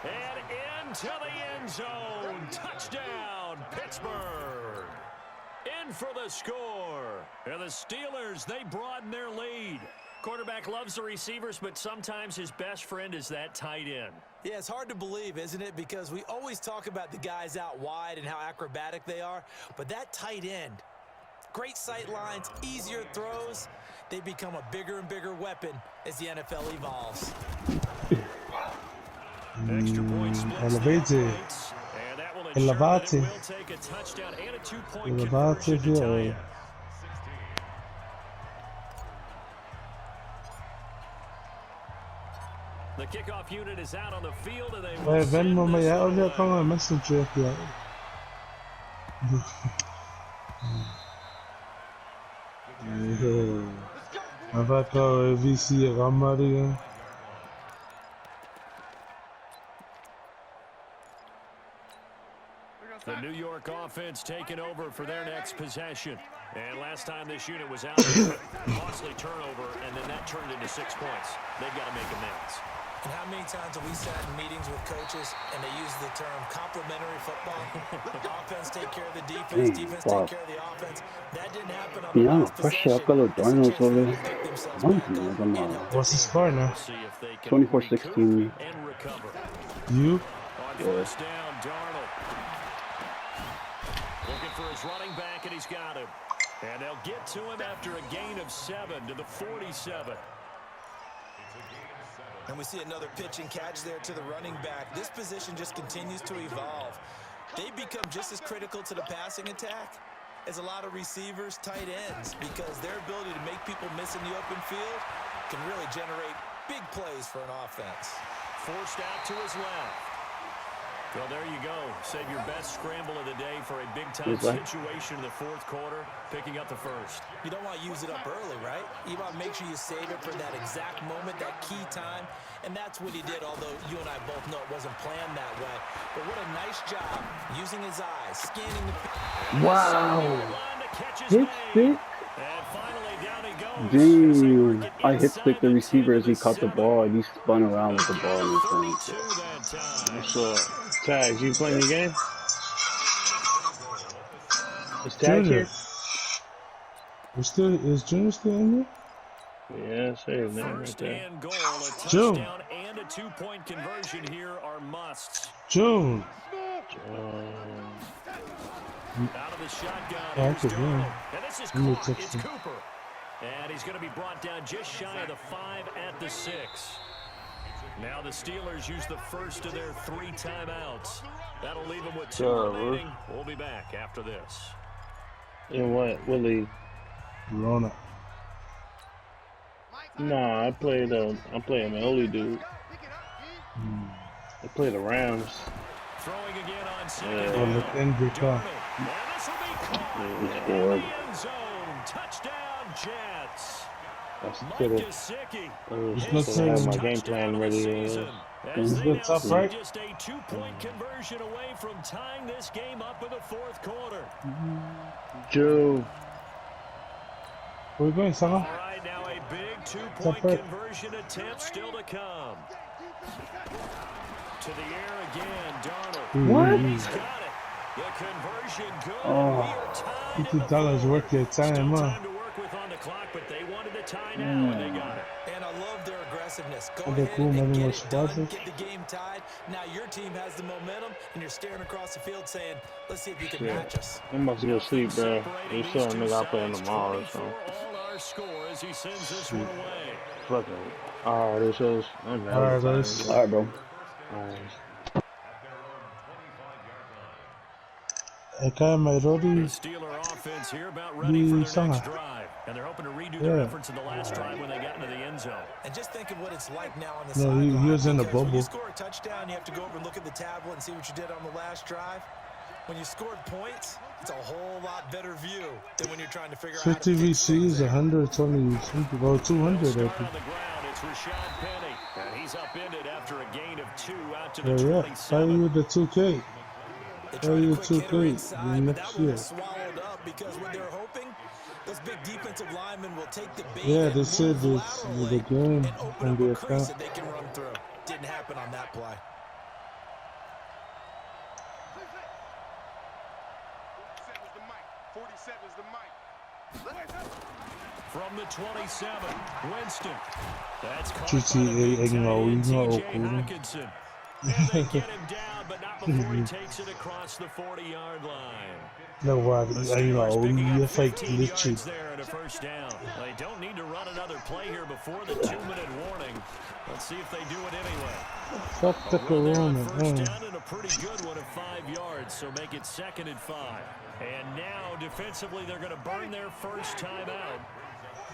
And into the end zone. Touchdown, Pittsburgh. In for the score. And the Steelers, they broaden their lead. Quarterback loves the receivers, but sometimes his best friend is that tight end. Yeah, it's hard to believe, isn't it? Because we always talk about the guys out wide and how acrobatic they are. But that tight end, great sight lines, easier throws. They become a bigger and bigger weapon as the NFL evolves. Extra point splits elevated. and that will El ensure that it Abate. will take a touchdown and a two-point El Abate, conversion to tie it. The kickoff unit is out on the field, and they will Ven send mamma, this jag one håller away. på med Messenger. Man får ta VC rammer igen. The New York offense taking over for their next possession. And last time this unit was out there, costly turnover, and then that turned into 6 points. They've got to make amends. And how many times have we sat in meetings with coaches and they use the term complementary football? Offense take care of the defense, defense take care of the offense. That didn't happen on the Yeah, last fresh possession. out of the This is a chance for over them there. to pick themselves back up and help their What's the team. score now? We'll see if they can 24-16. recoup and recover. You? On first down, Darnold. Looking for his running back, and he's got him. And they'll get to him after a gain of 7 to the 47. And we see another pitch and catch there to the running back. This position just continues to evolve. They become just as critical to the passing attack as a lot of receivers, tight ends, because their ability to make people miss in the open field can really generate big plays for an offense. Forced out to his left. Well, there you go. Save your best scramble of the day for a big-time situation in the fourth quarter, picking up the first. You don't want to use it up early, right? You want to make sure you save it for that exact moment, that key time, and that's what he did, although you and I both know it wasn't planned that way. But what a nice job using his eyes, scanning the... Wow. Hit stick. And finally, down he goes. Damn. I hit stick the receiver as he caught the ball, and he spun around with the ball in his hand. What's up? Tag, you playing the game? Is Tag here? Is Junior still in here? Yeah, say his name right First there. and goal, a touchdown and a two-point conversion here are musts. June. Out of the shotgun, That's here's a win. Darnold. And this is caught. It's Cooper. And he's going to be brought down just shy of the 5 at the 6. Now the Steelers use the first of their 3 timeouts. That'll leave them with 2 remaining. We'll be back after this. In what? What league? Rona. Nah, I played my only dude. I played the Rams. Throwing again on second Yeah. On the down. end, we come. And this will be caught Yeah, in the end zone. Touchdown, Jets. That's Mike could have. Gesicki. good I have my season. game plan ready. As It's they good now stuff, see right? just a 2-point conversion away from tying this game up in the fourth quarter. Joe. Where you going, All Sanga? right, now a big 2-point Separate. conversion attempt still to come. To the air again, Darnold. What? He's got it. The conversion good. Oh. We are tied at the $50 4. worth your time, Still huh? time to work with on the clock, but they wanted the tie now, and they got it. And I love their aggressiveness. Go Okay, ahead cool, and Madden get it done, NFL. get the game tied. Now your team has the momentum, and you're staring across the field saying, let's see if you can Yeah. match us. I'm about to go sleep, bro. Separating You these saw a two nigga I play in the sides, mall or 24 something. all our score as he sends this one away. Fuck it. Alright, this shows. I'm All right, guys. All right, bro. Alright. Okay, my The Rodi. Steeler offense here about ready for their Sanga. next drive. And they're hoping to redo their Yeah. efforts in the last drive when they got into the end zone. And just think of what it's like now on the No, sideline. he was in the because when bubble. you score a touchdown, you have to go over and look at the tablet and see what you did on the last drive. When you scored points, it's a whole lot better view than when you're trying to figure out how to 50 fix things VCs, there. 120 something, or 200, I Start think. on the ground, it's Rashad Penny. And he's upended after a gain of 2 out to the Yeah, yeah. 27. Fire you the 2K. They Fire tried you a the quick hitter 2K. inside, but Next that one year. was swallowed up because what they're hoping, those big defensive linemen will take the bait Yeah, and they said move this laterally the game and open on up the a crease account. that they can run through. Didn't happen on that play. 47's the mic. From the 27, Winston. That's caught GTA by the big Egno, tight end, Egno, TJ Okuru. Hockenson. And they get him down, but not before he takes it across the 40-yard line. No, you fake glitchy. There and a first down. They don't need to run another play here before the 2-minute warning. Let's see if they do it anyway. Fuck the corona. First down and a pretty good one of 5 yards, so make it 2nd and 5. And now defensively they're going to burn their first time out.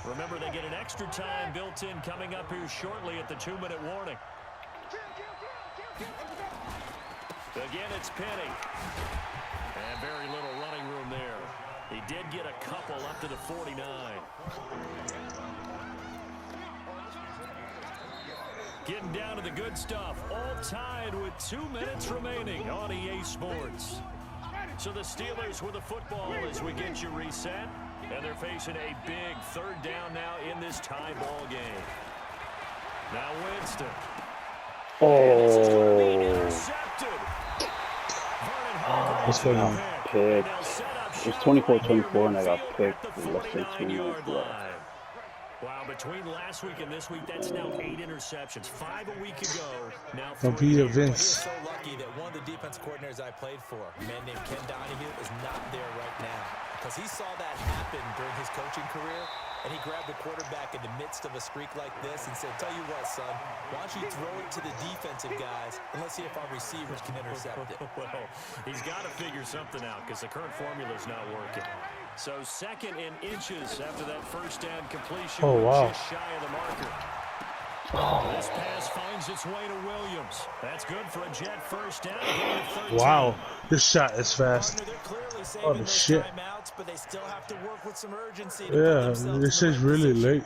Remember, they get an extra time built in coming up here shortly at the 2-minute warning. Again, it's Penny. And very little running room there. He did get a couple up to the 49. Getting down to the good stuff. All tied with 2 minutes remaining on EA Sports. So the Steelers with the football as we get you reset. And they're facing a big 3rd down now in this tie ball game. Now Winston. This one picked. It's 24-24, and I got picked with less than 2 minutes left. Wow, between last week and this week, that's now 8 interceptions. 5 a week ago. Now Peter Vince. We're so lucky that one of the defense coordinators I played for, a man named Ken Donahue, is not there right now. Because he saw that happen during his coaching career, and he grabbed the quarterback in the midst of a streak like this and said, tell you what, son, why don't you throw it to the defensive guys, and let's see if our receivers can intercept it. Well, he's got to figure something out because the current formula is not working. So 2nd and inches after that first down completion. Oh, wow. Just shy of the marker. This pass finds its way to Williams. That's good for a Jet first down. Wow, this shot is fast. Oh, the shit. But they still have to work with some urgency. Yeah, this is really late.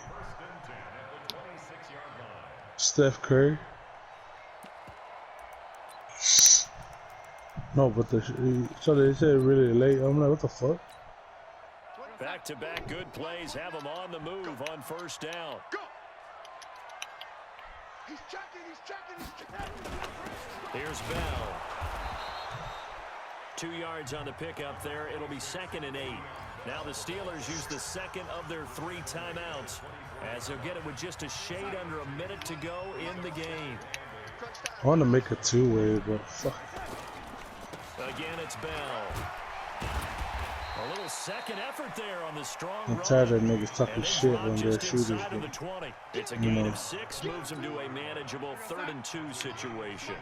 Steph Curry. No, but so they said really late. I'm like, what the fuck? Back-to-back good plays have them on the move on first down. He's checking. Here's Bell. 2 yards on the pickup there. It'll be 2nd and 8. Now the Steelers use the 2nd of their 3 timeouts as they'll get it with just a shade under a minute to go in the game. I want to make a 2-way, but fuck. Again, it's Bell. A little second effort there on the strong I'm run. tired of niggas talking shit when they're shooters. The 20. It's a gain of 6, moves them to a manageable 3rd and 2 situation.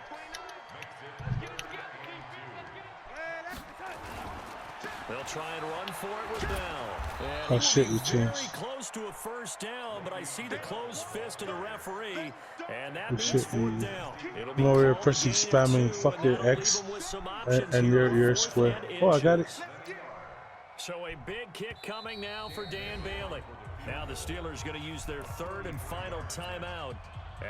They'll try and run for it with Bell. Oh shit, you Very changed. close to a first down, but I see the closed fist of the referee, and that Oh means shit, 4th down. It'll I'm be over here called pressing again, spamming too, fuck and your that'll X leave them with some options and here you're on square. 4th Oh, I got it. inches. So a big kick coming now for Dan Bailey. Now the Steelers going to use their 3rd and final timeout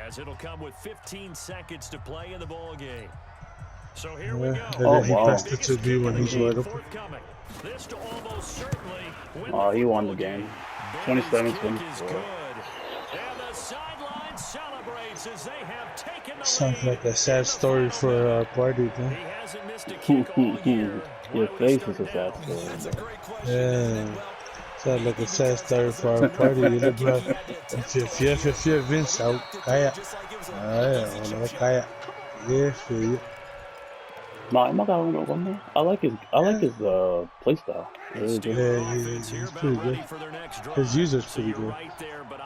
as it'll come with 15 seconds to play in the ball game. So here we go. And then he wow. passed it to me when he's wide open. This to almost certainly win Oh, he won the football game. Bailey's 27-24. kick is good. And the sideline celebrates as they have taken the Sounds lead. like a sad story for a party, He man. hasn't missed a kick all year. Your Why don't we face is a start sad now? story. That's a great question. Yeah. Sounds like a sad story for a party. You know, bro. If you're Vince out, kaya. Wala kaya. Yeah, yeah. I like his play style. Really good. Yeah, he's pretty good. His user's pretty good.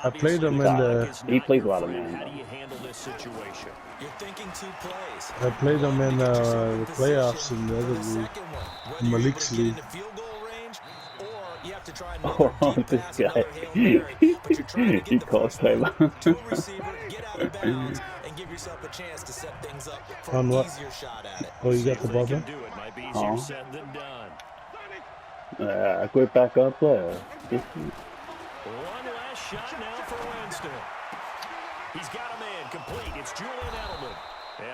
I played him in the. He plays a lot of How do man. you handle this situation? You're thinking 2 plays. I played him in the playoffs Position in the for other the league. second one. Whether In you're able Malik's to get league. into field goal range, or you have to try and Oh, make a deep this pass, guy. another Hail Mary, but you're trying to He get the calls first one timeout. to a receiver, get out of bounds, and give yourself a chance to set things up for On an what? easier shot at it. Oh, you got the They ball can back? do it. Might be easier said than done. I quit back up there. One last shot now for Winston. He's got a man complete. It's Julian Edelman.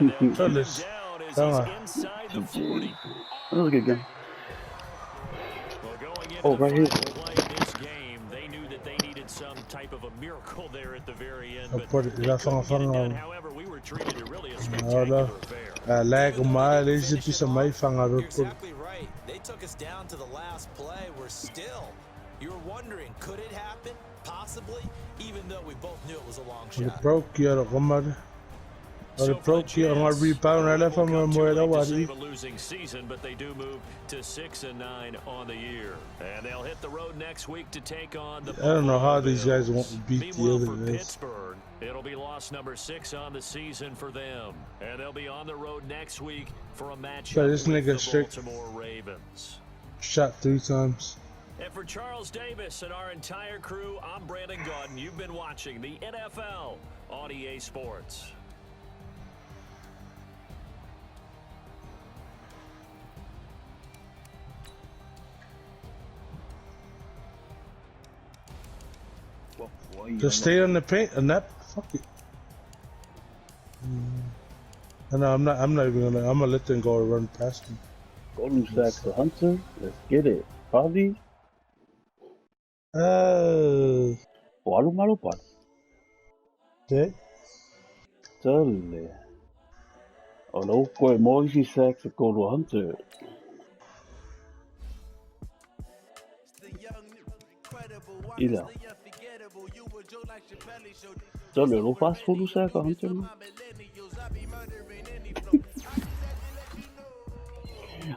And they'll keep him Fellas, down as come on. he's inside the 40. That was a good game. Well, going into Oh, the right here. final play of this game, they knew that they needed some type of a miracle there at the very end. But Put it. they couldn't get it done. However, we were treated to really a spectacular affair. Lag mal is it piece of my finger. You're exactly right. They took us down to the last play. We're still. You were wondering, could it happen? Possibly, even though we both knew it was a long shot. Broke your gummer. Or So for the broke you on my Jets, rebound. I left we'll him come on too where late to nobody. save a losing season, but they do move to 6-9 on the year. And they'll hit the road next week to take on the I don't know how Buffalo these guys Bills. want to beat the Meanwhile, other for guys. Pittsburgh, it'll be loss number 6 on the season for them. And they'll be on the road next week for a matchup This with nigga the straight Baltimore Ravens. shot 3 times. And for Charles Davis and our entire crew, I'm Brandon Gaudin. You've been watching the NFL on EA Sports. Just stay on the paint and that. Fuck it. No, I'm not even gonna. I'm gonna let them go and run past him. Golden Sacks to Hunter. Let's get it. Probably. Malo. Okay. Dale. O loko e Moisey Sacks go to Hunter. Ila. Dale, lo fast food sack a Hunter.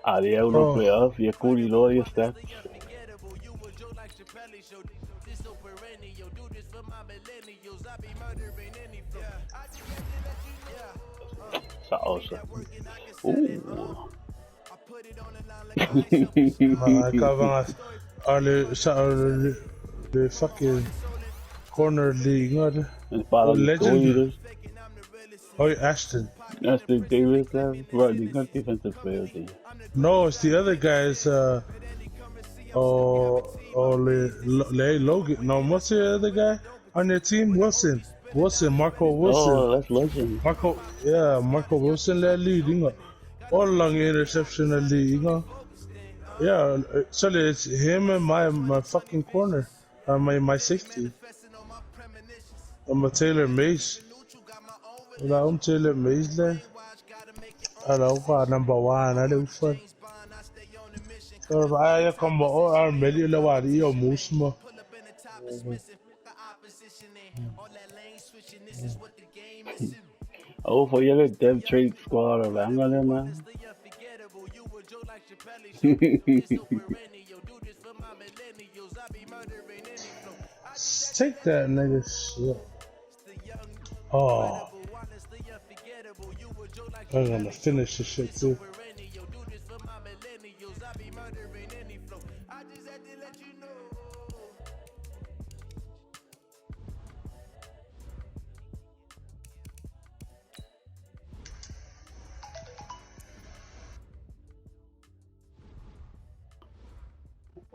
Ari uno playoff, e curi loro stats. Salsa. The fucking corner league, legend. Oh, Ashton. Ashton Davis, running not defensive player. No, it's the other guys. Logan. No, what's the other guy on their team? Wilson, Marco Wilson. Oh, that's legend. Marco Wilson, that lead, you know. All along interception, that lead, you know. Yeah, so it's him and my fucking corner, my safety. I'm a Taylor Mace. I'm Taylor Mace there. I don't know, number 1, I do fun. So I come over and made you know what you moose mo. Oh, for your dev trade squad of Angler, man. Take that nigga shit. Oh. I'm gonna finish this shit too.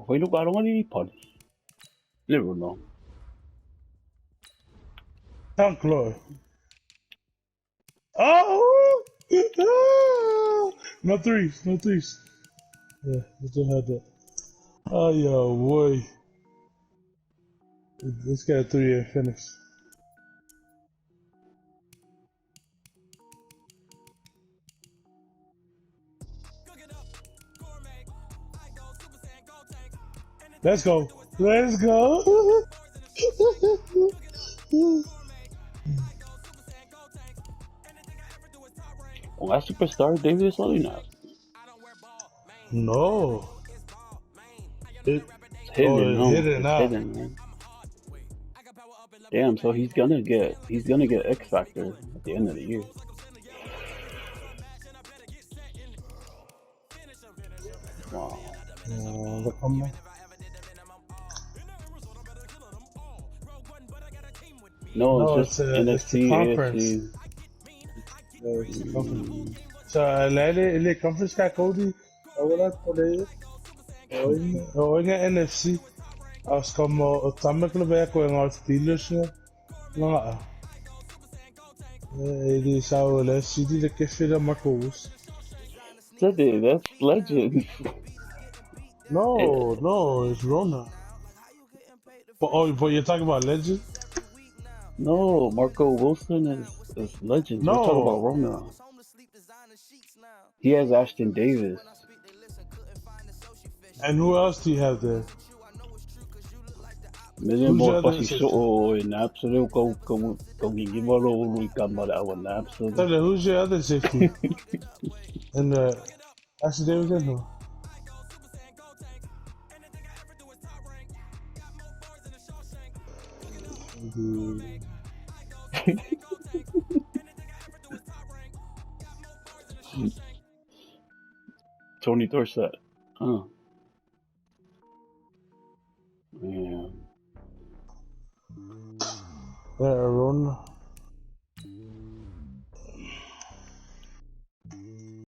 Foi lugar onde pode. Lembro não. Thank Lord. Oh! No threes. Yeah, let's just have that. Oh, yo, boy. Let's get a 3 and finish. Let's go. On a superstar Davis Olina. No. It's hidden, hidden now. Hidden, man. Damn, so he's gonna get X Factor at the end of the year. Wow. No, it's just NFC, AFC. So, ele conference ka Cody. Ahora por ahí. Hoy en NFC. Es como también que lo vea con los Steelers. No. Ele sabe la city de que fira Marcos. That's legend. No, it's Rona. But you're talking about legend? No, Marco Wilson is legend. No. We're talking about Rona. He has Ashton Davis. And who else do you have there? Million Who's your more other fussy assistant? so in absolute go give a roll we come about our absolute. Tell who's your other safety? And Ashley Davidson? No. Tony Dorsett. Oh. Yeah. Rona.